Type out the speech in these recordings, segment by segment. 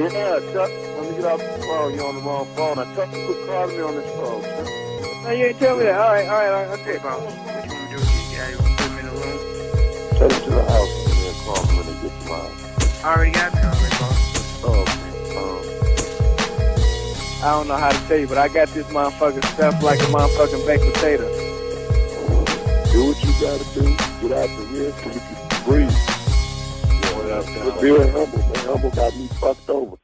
Yeah, Chuck, let me get off the phone. You're on the wrong phone. I Chuck, quit calling me on this phone, Chuck. No, you ain't tell me that. All right, okay, boss. What you want to do? You put me in the room? Take him to the house and then call me when they get to mine. I already got me already, boss. Oh, I don't know how to tell you, but I got this motherfucker stuffed like a motherfucking baked potato. do what you gotta do. Get out the here so we can breathe. We're being humble, man. Humble got me fucked over.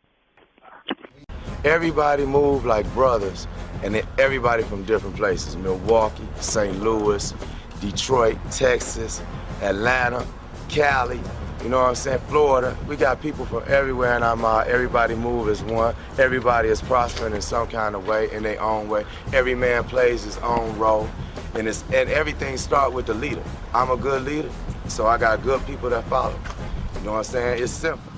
Everybody move like brothers, and then everybody from different places. Milwaukee, St. Louis, Detroit, Texas, Atlanta, Cali, you know what I'm saying, Florida. We got people from everywhere, and everybody move as one. Everybody is prospering in some kind of way, in their own way. Every man plays his own role, and everything starts with the leader. I'm a good leader, so I got good people that follow. You know what I'm saying? It's simple.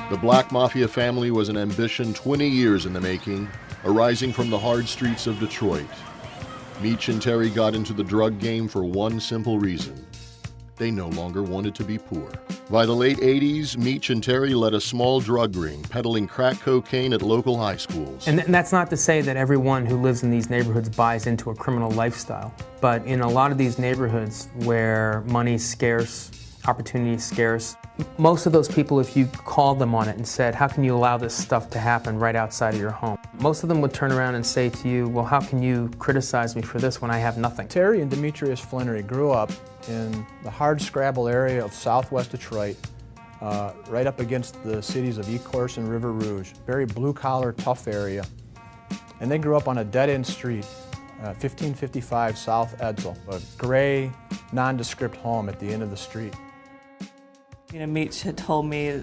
The Black Mafia family was an ambition 20 years in the making, arising from the hard streets of Detroit. Meech and Terry got into the drug game for one simple reason. They no longer wanted to be poor. By the late 80s, Meech and Terry led a small drug ring, peddling crack cocaine at local high schools. And that's not to say that everyone who lives in these neighborhoods buys into a criminal lifestyle. But in a lot of these neighborhoods where money's scarce, opportunity is scarce, most of those people, if you called them on it and said, how can you allow this stuff to happen right outside of your home? Most of them would turn around and say to you, well, how can you criticize me for this when I have nothing? Terry and Demetrius Flannery grew up in the hard-scrabble area of southwest Detroit, right up against the cities of Ecorse and River Rouge. Very blue-collar, tough area. And they grew up on a dead-end street, 1555 South Edsel, a gray, nondescript home at the end of the street. You know, Meech had told me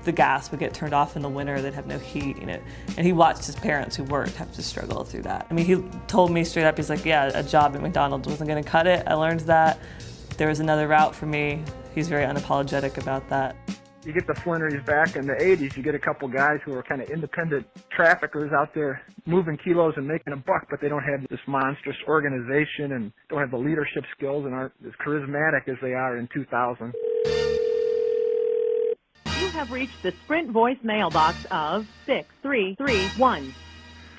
the gas would get turned off in the winter, they'd have no heat, you know, and he watched his parents who worked have to struggle through that. I mean, he told me straight up, he's like, yeah, a job at McDonald's wasn't gonna cut it. I learned that. There was another route for me. He's very unapologetic about that. You get the Flannerys back in the 80s, you get a couple guys who are kind of independent traffickers out there moving kilos and making a buck, but they don't have this monstrous organization and don't have the leadership skills and aren't as charismatic as they are in 2000. You have reached the Sprint voice mailbox of 6331.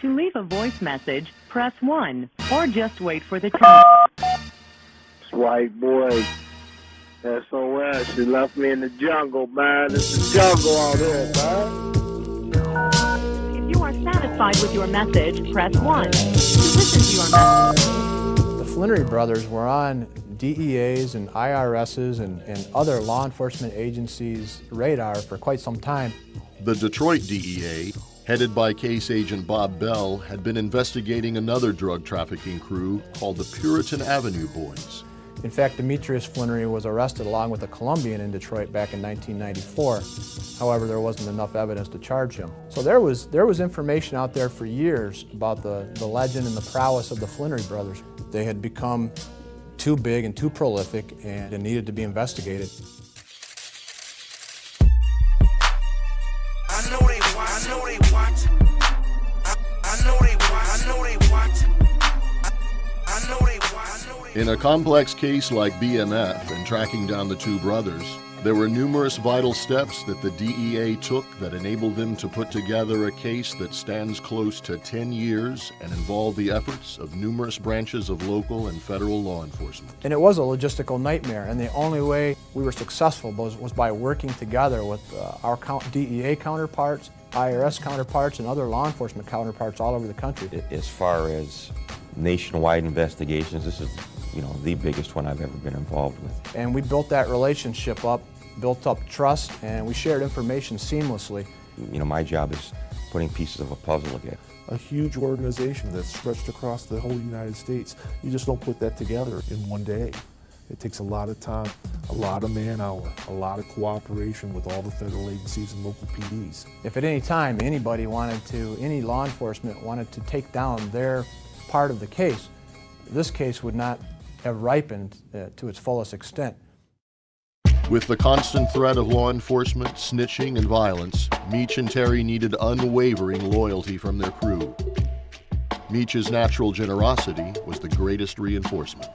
To leave a voice message, press 1 or just wait for the tone. White boy, SOS, she left me in the jungle, man. It's the jungle out there, man. If you are satisfied with your message, press 1 to listen to your message. The Flannery brothers were on DEA's and IRS's and other law enforcement agencies' radar for quite some time. The Detroit DEA, headed by case agent Bob Bell, had been investigating another drug trafficking crew called the Puritan Avenue Boys. In fact, Demetrius Flannery was arrested along with a Colombian in Detroit back in 1994. However, there wasn't enough evidence to charge him. So there was information out there for years about the legend and the prowess of the Flannery brothers. They had become too big and too prolific, and it needed to be investigated. I know they watch. I know they watch. I know they watch. I know they watch. I know they watch. In a complex case like BMF and tracking down the two brothers, there were numerous vital steps that the DEA took that enabled them to put together a case that stands close to 10 years and involved the efforts of numerous branches of local and federal law enforcement. And it was a logistical nightmare, and the only way we were successful was by working together with our DEA counterparts, IRS counterparts, and other law enforcement counterparts all over the country. As far as nationwide investigations, this is, you know, the biggest one I've ever been involved with. And we built that relationship up, built up trust, and we shared information seamlessly. You know, my job is putting pieces of a puzzle together. A huge organization that's stretched across the whole United States. You just don't put that together in one day. It takes a lot of time, a lot of man-hour, a lot of cooperation with all the federal agencies and local PDs. If at any time anybody any law enforcement wanted to take down their part of the case, this case would not have ripened to its fullest extent. With the constant threat of law enforcement, snitching, and violence, Meech and Terry needed unwavering loyalty from their crew. Meech's natural generosity was the greatest reinforcement.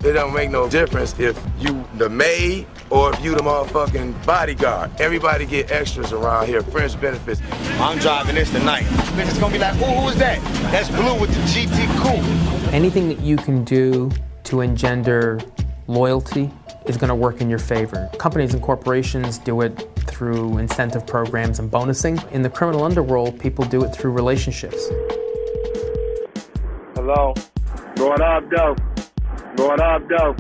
It don't make no difference if you the maid or if you the motherfucking bodyguard. Everybody get extras around here, friends benefits. I'm driving this tonight. It's gonna be like, who is that? That's Blue with the GT Coupe. Anything that you can do to engender loyalty is going to work in your favor. Companies and corporations do it through incentive programs and bonusing. In the criminal underworld, people do it through relationships. Hello? What up, though? What up, though?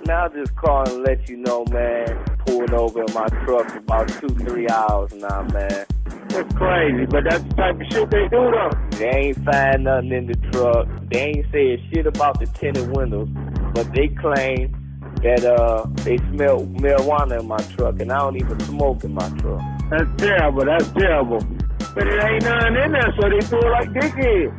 Now I just call and let you know, man. Pulled over in my truck for about 2-3 hours now, man. That's crazy, but that's the type of shit they do, though. They ain't find nothing in the truck. They ain't said shit about the tinted windows, but they claim that they smell marijuana in my truck, and I don't even smoke in my truck. That's terrible, that's terrible. But it ain't nothing in there, so they do it like dickheads.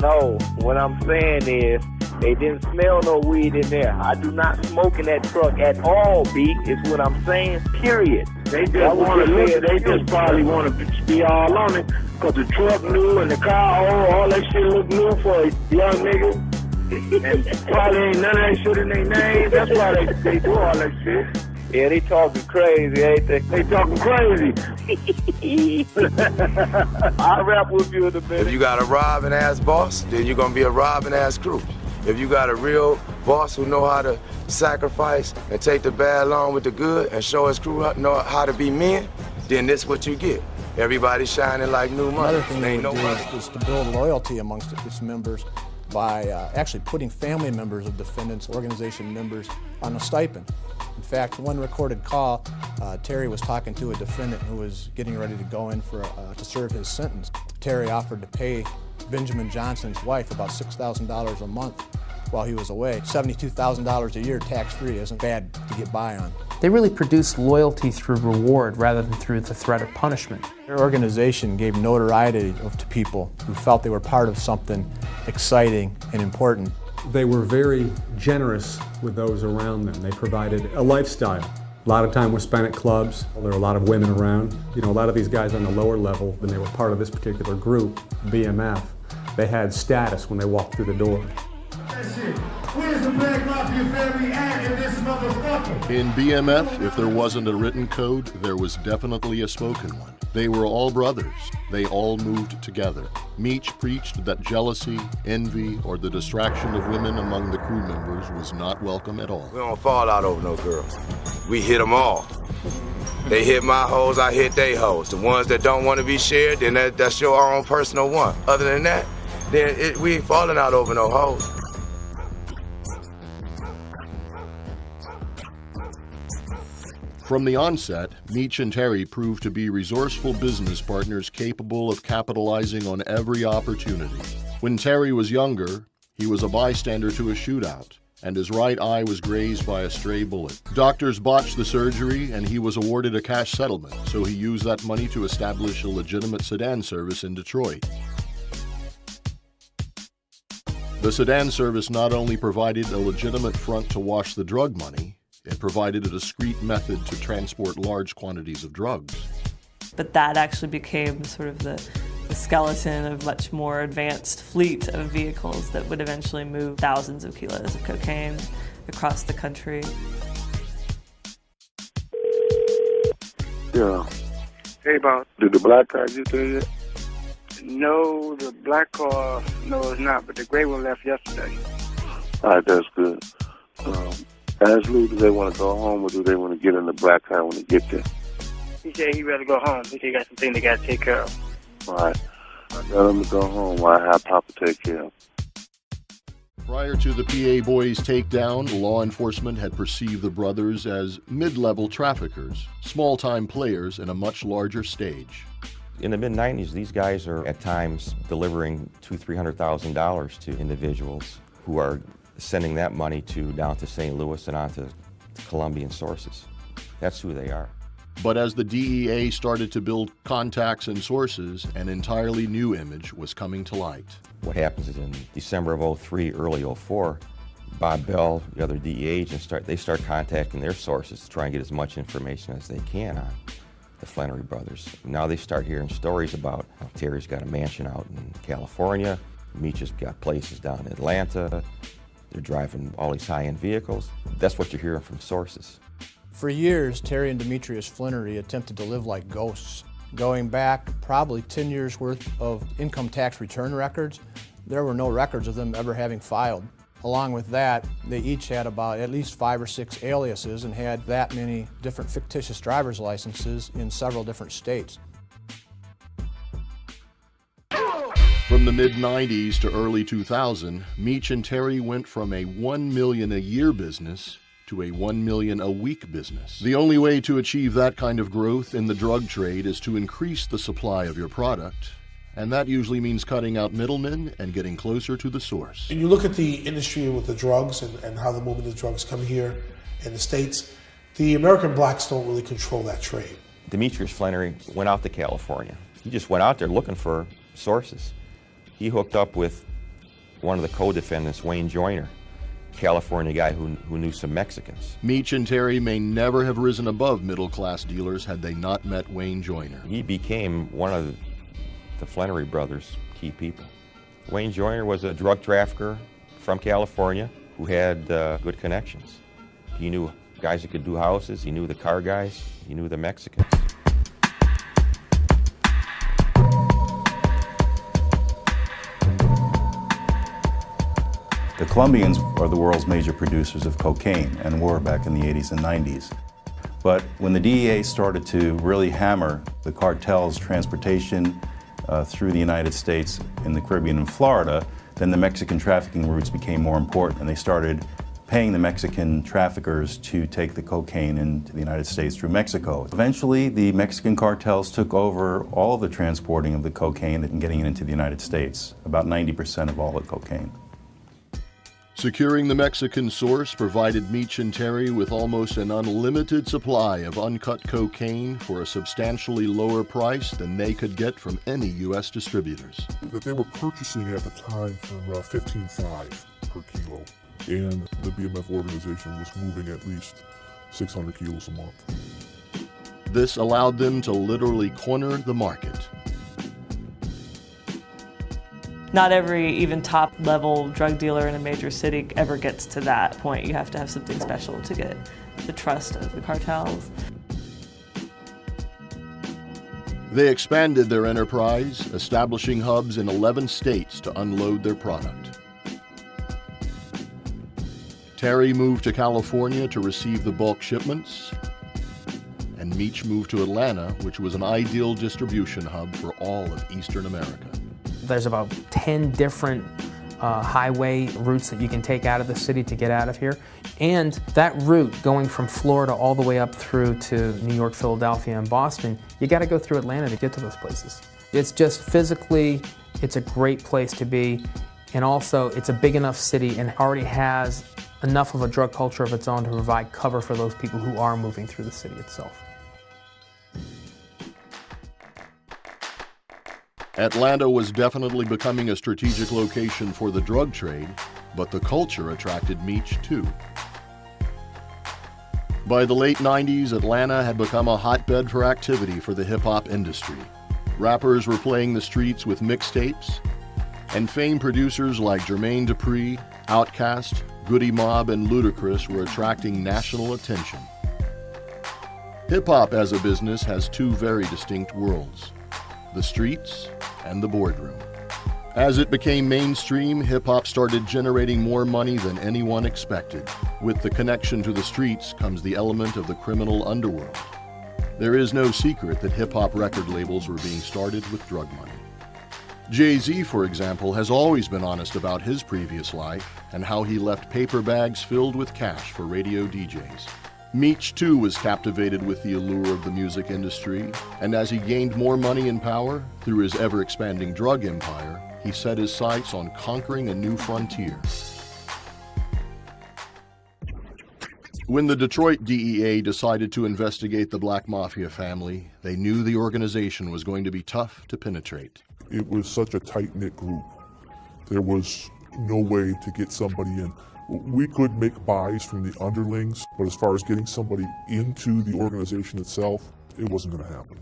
No, what I'm saying is, they didn't smell no weed in there. I do not smoke in that truck at all, B, is what I'm saying, period. They just want to listen. They just probably want to be all on it, because the truck new and the car old, all that shit look new for a young nigga. And probably ain't none of that shit in their name. That's why they do all that shit. Yeah, they talking crazy, ain't they? They talking crazy. I'll rap with you in a minute. If you got a robbing-ass boss, then you're going to be a robbing-ass crew. If you got a real boss who know how to sacrifice and take the bad along with the good and show his crew know how to be men, then this what you get. Everybody shining like new money. Another thing they would do is to build loyalty amongst its members by actually putting family members of defendants, organization members, on a stipend. In fact, one recorded call, Terry was talking to a defendant who was getting ready to go in for to serve his sentence. Terry offered to pay Benjamin Johnson's wife about $6,000 a month while he was away. $72,000 a year tax-free isn't bad to get by on. They really produce loyalty through reward rather than through the threat of punishment. Their organization gave notoriety to people who felt they were part of something exciting and important. They were very generous with those around them. They provided a lifestyle. A lot of time was spent at clubs. There were a lot of women around. You know, a lot of these guys on the lower level, when they were part of this particular group, BMF, they had status when they walked through the door. Where's the Black Mafia family at in this motherfucker? In BMF, if there wasn't a written code, there was definitely a spoken one. They were all brothers. They all moved together. Meech preached that jealousy, envy, or the distraction of women among the crew members was not welcome at all. We don't fall out over no girls. We hit them all. They hit my hoes, I hit they hoes. The ones that don't want to be shared, then that's your own personal one. Other than that, then we ain't falling out over no hoes. From the onset, Meech and Terry proved to be resourceful business partners capable of capitalizing on every opportunity. When Terry was younger, he was a bystander to a shootout, and his right eye was grazed by a stray bullet. Doctors botched the surgery, and he was awarded a cash settlement, so he used that money to establish a legitimate sedan service in Detroit. The sedan service not only provided a legitimate front to wash the drug money, it provided a discreet method to transport large quantities of drugs. But that actually became sort of the skeleton of much more advanced fleet of vehicles that would eventually move thousands of kilos of cocaine across the country. Yeah. Hey, boss. Did the black car get there yet? No, the black car, no, it's not, but the gray one left yesterday. All right, that's good. Ask Lou, do they want to go home or do they want to get in the black car when they get there? He said he'd rather go home. He said he got some things they got to take care of. All right. I tell them to go home while I have Papa take care of them. Prior to the PA Boys' takedown, law enforcement had perceived the brothers as mid-level traffickers, small-time players in a much larger stage. In the mid-90s, these guys are at times delivering $200,000-$300,000 to individuals who are sending that money down to St. Louis and on to Colombian sources. That's who they are. But as the DEA started to build contacts and sources, an entirely new image was coming to light. What happens is in December of '03, early '04, Bob Bell, the other DEA agents, they start contacting their sources to try and get as much information as they can on the Flannery brothers. Now they start hearing stories about how Terry's got a mansion out in California. Meech has got places down in Atlanta. They're driving all these high-end vehicles. That's what you're hearing from sources. For years, Terry and Demetrius Flannery attempted to live like ghosts. Going back probably 10 years worth of income tax return records, there were no records of them ever having filed. Along with that, they each had about at least 5 or 6 aliases and had that many different fictitious driver's licenses in several different states. From the mid-90s to early 2000, Meech and Terry went from a $1 million a year business to a $1 million a week business. The only way to achieve that kind of growth in the drug trade is to increase the supply of your product, and that usually means cutting out middlemen and getting closer to the source. And you look at the industry with the drugs and how the movement of drugs come here in the States, the American blacks don't really control that trade. Demetrius Flannery went out to California. He just went out there looking for sources. He hooked up with one of the co-defendants, Wayne Joyner, California guy who knew some Mexicans. Meech and Terry may never have risen above middle-class dealers had they not met Wayne Joyner. He became one of the Flannery brothers' key people. Wayne Joyner was a drug trafficker from California who had good connections. He knew guys that could do houses, he knew the car guys, he knew the Mexicans. The Colombians are the world's major producers of cocaine and were back in the 80s and 90s. But when the DEA started to really hammer the cartel's transportation through the United States in the Caribbean and Florida, then the Mexican trafficking routes became more important, and they started paying the Mexican traffickers to take the cocaine into the United States through Mexico. Eventually, the Mexican cartels took over all of the transporting of the cocaine and getting it into the United States, about 90% of all the cocaine. Securing the Mexican source provided Meech and Terry with almost an unlimited supply of uncut cocaine for a substantially lower price than they could get from any U.S. distributors. That they were purchasing at the time for $15.5 per kilo, and the BMF organization was moving at least 600 kilos a month. This allowed them to literally corner the market. Not every even top-level drug dealer in a major city ever gets to that point. You have to have something special to get the trust of the cartels. They expanded their enterprise, establishing hubs in 11 states to unload their product. Terry moved to California to receive the bulk shipments, and Meech moved to Atlanta, which was an ideal distribution hub for all of Eastern America. There's about 10 different highway routes that you can take out of the city to get out of here. And that route going from Florida all the way up through to New York, Philadelphia, and Boston, you got to go through Atlanta to get to those places. It's just physically, it's a great place to be. And also, it's a big enough city and already has enough of a drug culture of its own to provide cover for those people who are moving through the city itself. Atlanta was definitely becoming a strategic location for the drug trade, but the culture attracted Meech too. By the late 90s, Atlanta had become a hotbed for activity for the hip-hop industry. Rappers were playing the streets with mixtapes, and famed producers like Jermaine Dupri, Outkast, Goody Mob, and Ludacris were attracting national attention. Hip-hop as a business has two very distinct worlds: the streets and the boardroom. As it became mainstream, hip-hop started generating more money than anyone expected. With the connection to the streets comes the element of the criminal underworld. There is no secret that hip-hop record labels were being started with drug money. Jay-Z, for example, has always been honest about his previous life and how he left paper bags filled with cash for radio DJs. Meech, too, was captivated with the allure of the music industry, and as he gained more money and power through his ever-expanding drug empire, he set his sights on conquering a new frontier. When the Detroit DEA decided to investigate the Black Mafia family, they knew the organization was going to be tough to penetrate. It was such a tight-knit group. There was no way to get somebody in. We could make buys from the underlings, but as far as getting somebody into the organization itself, it wasn't going to happen.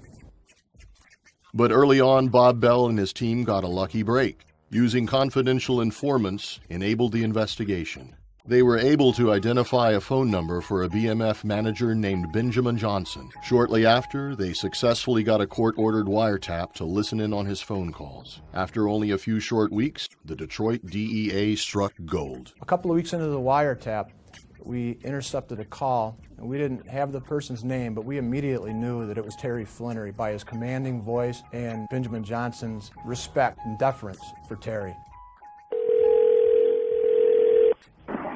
But early on, Bob Bell and his team got a lucky break. Using confidential informants enabled the investigation. They were able to identify a phone number for a BMF manager named Benjamin Johnson. Shortly after, they successfully got a court-ordered wiretap to listen in on his phone calls. After only a few short weeks, the Detroit DEA struck gold. A couple of weeks into the wiretap, we intercepted a call, and we didn't have the person's name, but we immediately knew that it was Terry Flannery by his commanding voice and Benjamin Johnson's respect and deference for Terry.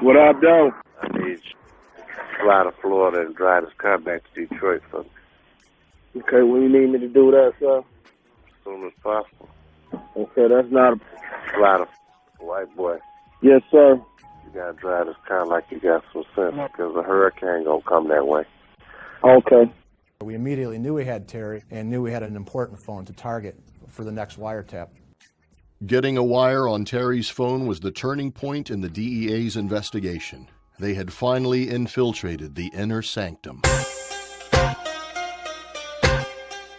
What up, though? I need to fly to Florida and drive this car back to Detroit for me. Okay, when you need me to do that, sir? As soon as possible. Okay, that's not a... Fly to white boy. Yes, sir. You gotta drive this car like you got some sense, because a hurricane gonna come that way. Okay. We immediately knew we had Terry and knew we had an important phone to target for the next wiretap. Getting a wire on Terry's phone was the turning point in the DEA's investigation. They had finally infiltrated the inner sanctum.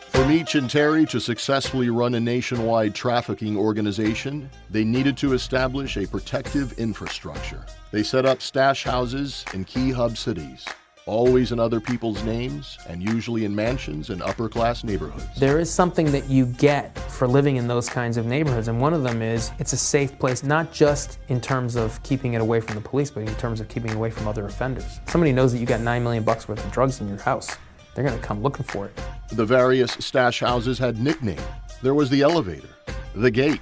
For Meach and Terry to successfully run a nationwide trafficking organization, they needed to establish a protective infrastructure. They set up stash houses in key hub cities, always in other people's names, and usually in mansions and upper-class neighborhoods. There is something that you get for living in those kinds of neighborhoods, and one of them is it's a safe place, not just in terms of keeping it away from the police, but in terms of keeping it away from other offenders. Somebody knows that you got $9 million worth of drugs in your house. They're gonna come looking for it. The various stash houses had nicknames. There was the Elevator, the Gate,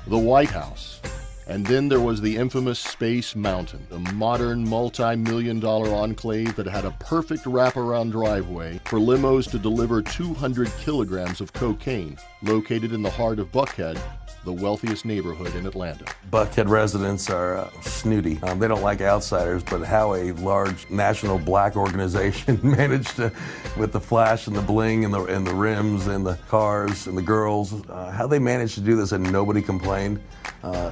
the White House, and then there was the infamous Space Mountain, a modern multi-million-dollar enclave that had a perfect wraparound driveway for limos to deliver 200 kilograms of cocaine, located in the heart of Buckhead, the wealthiest neighborhood in Atlanta. Buckhead residents are snooty. They don't like outsiders, but how a large national black organization managed to, with the flash and the bling and the rims and the cars and the girls, how they managed to do this and nobody complained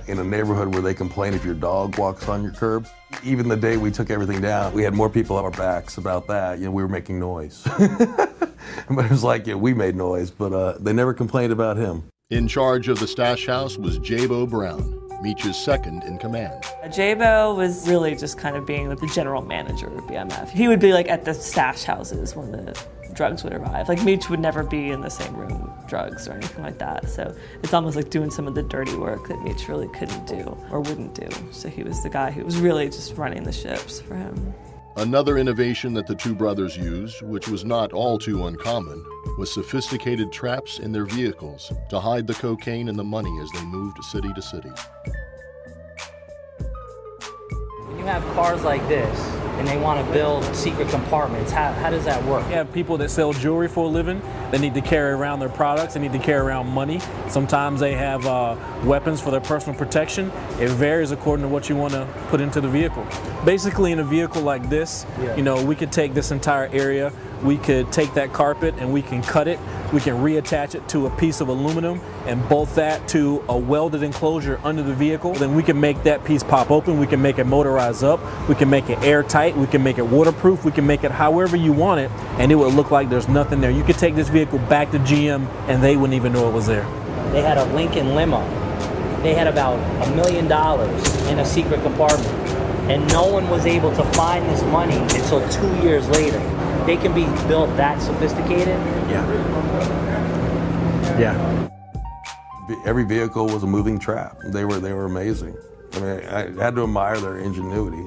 in a neighborhood where they complain if your dog walks on your curb. Even the day we took everything down, we had more people on our backs about that. You know, we were making noise. But it was like, yeah, we made noise, but they never complained about him. In charge of the stash house was Jabo Brown, Meach's second in command. Jabo was really just kind of being the general manager of BMF. He would be like at the stash houses when the drugs would arrive. Like Meach would never be in the same room with drugs or anything like that. So it's almost like doing some of the dirty work that Meach really couldn't do or wouldn't do. So he was the guy who was really just running the ships for him. Another innovation that the two brothers used, which was not all too uncommon, was sophisticated traps in their vehicles to hide the cocaine and the money as they moved city to city. When you have cars like this and they want to build secret compartments, how does that work? You have people that sell jewelry for a living. They need to carry around their products. They need to carry around money. Sometimes they have weapons for their personal protection. It varies according to what you want to put into the vehicle. Basically, in a vehicle like this, you know, we could take this entire area. We could take that carpet and we can cut it. We can reattach it to a piece of aluminum and bolt that to a welded enclosure under the vehicle. Then we can make that piece pop open. We can make it motorized up. We can make it airtight. We can make it waterproof. We can make it however you want it, and it would look like there's nothing there. You could take this vehicle back to GM and they wouldn't even know it was there. They had a Lincoln limo. They had about $1 million in a secret compartment, and no one was able to find this money until 2 years later. They can be built that sophisticated? Yeah. Every vehicle was a moving trap. They were amazing. I mean, I had to admire their ingenuity.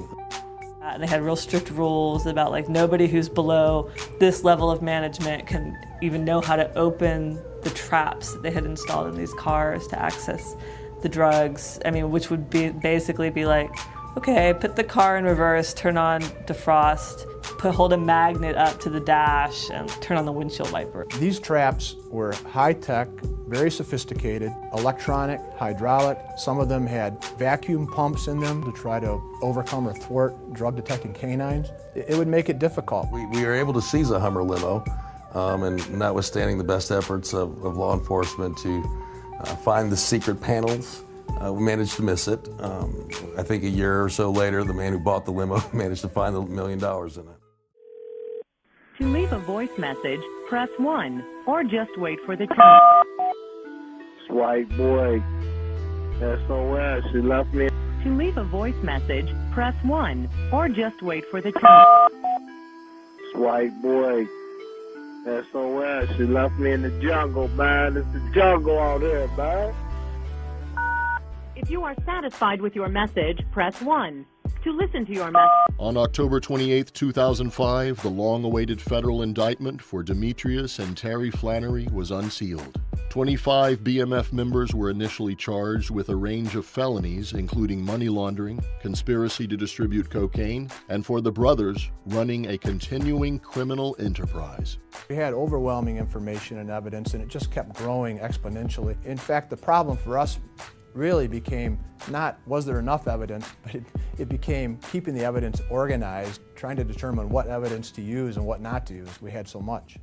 They had real strict rules about like nobody who's below this level of management can even know how to open the traps that they had installed in these cars to access the drugs. I mean, which would basically be like, okay, put the car in reverse, turn on defrost, hold a magnet up to the dash, and turn on the windshield wiper. These traps were high-tech, very sophisticated, electronic, hydraulic. Some of them had vacuum pumps in them to try to overcome or thwart drug-detecting canines. It would make it difficult. We were able to seize a Hummer limo, and notwithstanding the best efforts of law enforcement to find the secret panels, we managed to miss it. I think a year or so later, the man who bought the limo managed to find the $1 million in it. To leave a voice message, press 1 or just wait for the tone. White boy, SOS, she left me. To leave a voice message, press 1 or just wait for the tone. White boy. SOS, she left me in the jungle, man. It's the jungle out here, man. If you are satisfied with your message, press 1. To listen to your message. On October 28, 2005, the long-awaited federal indictment for Demetrius and Terry Flannery was unsealed. 25 BMF members were initially charged with a range of felonies, including money laundering, conspiracy to distribute cocaine, and for the brothers, running a continuing criminal enterprise. We had overwhelming information and evidence, and it just kept growing exponentially. In fact, the problem for us really became not was there enough evidence, but it became keeping the evidence organized, trying to determine what evidence to use and what not to use. We had so much.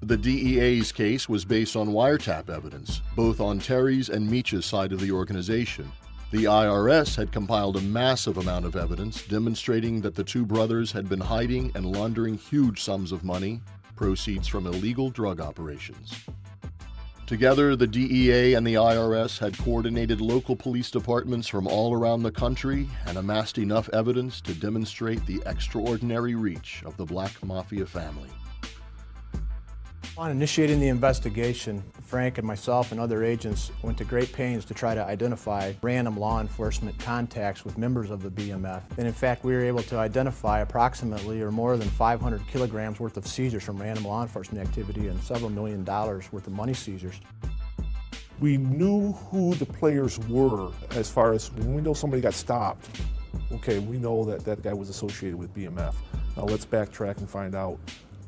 The DEA's case was based on wiretap evidence, both on Terry's and Meech's side of the organization. The IRS had compiled a massive amount of evidence demonstrating that the two brothers had been hiding and laundering huge sums of money, proceeds from illegal drug operations. Together, the DEA and the IRS had coordinated local police departments from all around the country and amassed enough evidence to demonstrate the extraordinary reach of the Black Mafia family. On initiating the investigation, Frank and myself and other agents went to great pains to try to identify random law enforcement contacts with members of the BMF. And in fact, we were able to identify approximately or more than 500 kilograms worth of seizures from random law enforcement activity and several $1 million worth of money seizures. We knew who the players were as far as when we know somebody got stopped. Okay, we know that that guy was associated with BMF. Now let's backtrack and find out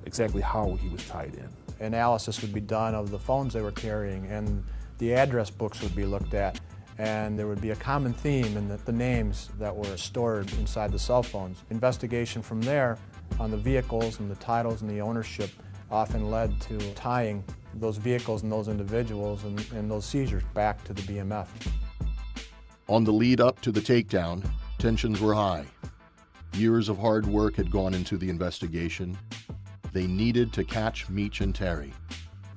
exactly how he was tied in. Analysis would be done of the phones they were carrying, and the address books would be looked at, and there would be a common theme in the names that were stored inside the cell phones. Investigation from there on the vehicles and the titles and the ownership often led to tying those vehicles and those individuals and those seizures back to the BMF. On the lead up to the takedown, tensions were high. Years of hard work had gone into the investigation. They needed to catch Meech and Terry.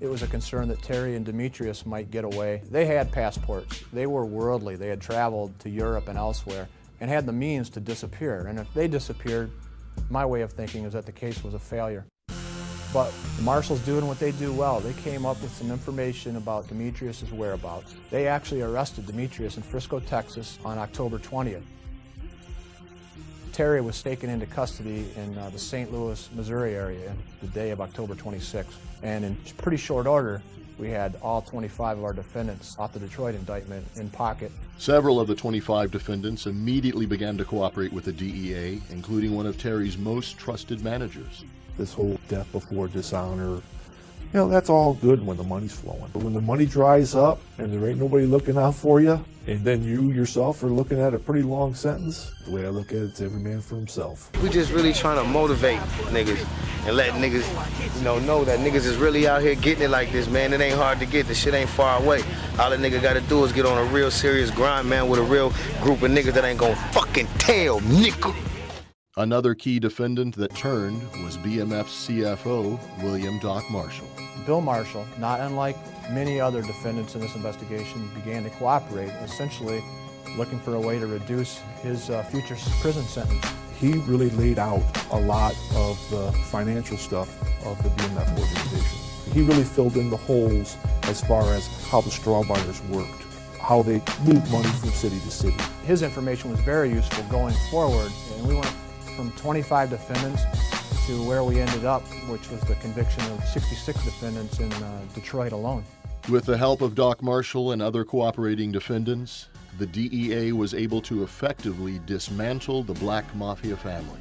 It was a concern that Terry and Demetrius might get away. They had passports. They were worldly. They had traveled to Europe and elsewhere and had the means to disappear. And if they disappeared, my way of thinking is that the case was a failure. But the marshals doing what they do well, they came up with some information about Demetrius's whereabouts. They actually arrested Demetrius in Frisco, Texas on October 20th. Terry was taken into custody in the St. Louis, Missouri area the day of October 26th. And in pretty short order, we had all 25 of our defendants off the Detroit indictment in pocket. Several of the 25 defendants immediately began to cooperate with the DEA, including one of Terry's most trusted managers. This whole death before dishonor, you know, that's all good when the money's flowing. But when the money dries up and there ain't nobody looking out for you, and then you yourself are looking at a pretty long sentence, the way I look at it, it's every man for himself. We just really trying to motivate niggas and let niggas, know that niggas is really out here getting it like this, man. It ain't hard to get. The shit ain't far away. All a nigga gotta do is get on a real serious grind, man, with a real group of niggas that ain't gonna fucking tell, nigga. Another key defendant that turned was BMF's CFO, William Doc Marshall. Bill Marshall, not unlike many other defendants in this investigation, began to cooperate, essentially looking for a way to reduce his future prison sentence. He really laid out a lot of the financial stuff of the BMF organization. He really filled in the holes as far as how the straw buyers worked, how they moved money from city to city. His information was very useful going forward, and we went from 25 defendants to where we ended up, which was the conviction of 66 defendants in Detroit alone. With the help of Doc Marshall and other cooperating defendants, the DEA was able to effectively dismantle the Black Mafia family.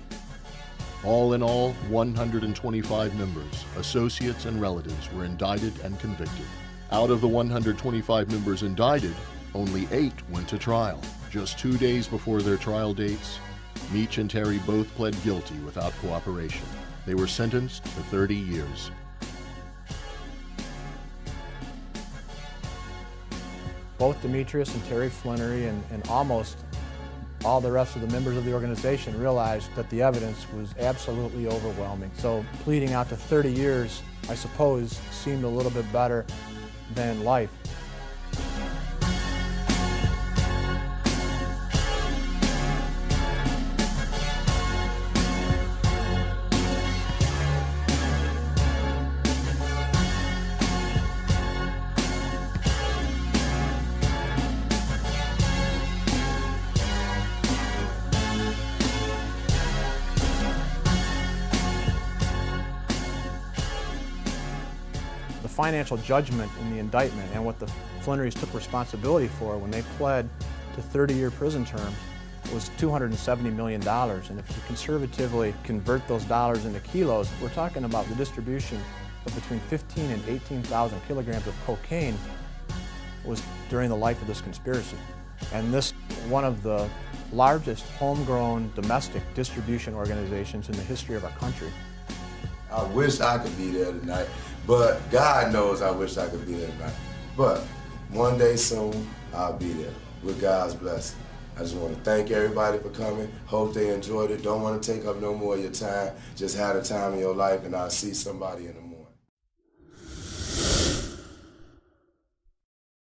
All in all, 125 members, associates, and relatives were indicted and convicted. Out of the 125 members indicted, only 8 went to trial. Just 2 days before their trial dates, Meech and Terry both pled guilty without cooperation. They were sentenced to 30 years. Both Demetrius and Terry Flannery and almost all the rest of the members of the organization realized that the evidence was absolutely overwhelming. So pleading out to 30 years, I suppose, seemed a little bit better than life. The financial judgment in the indictment and what the Flannerys took responsibility for when they pled to 30-year prison terms was $270 million. And if you conservatively convert those dollars into kilos, we're talking about the distribution of between 15 and 18,000 kilograms of cocaine was during the life of this conspiracy. And this, one of the largest homegrown domestic distribution organizations in the history of our country. I wish I could be there tonight, but God knows I wish I could be there tonight. But one day soon, I'll be there with God's blessing. I just want to thank everybody for coming. Hope they enjoyed it. Don't want to take up no more of your time. Just have the time of your life, and I'll see somebody in the morning.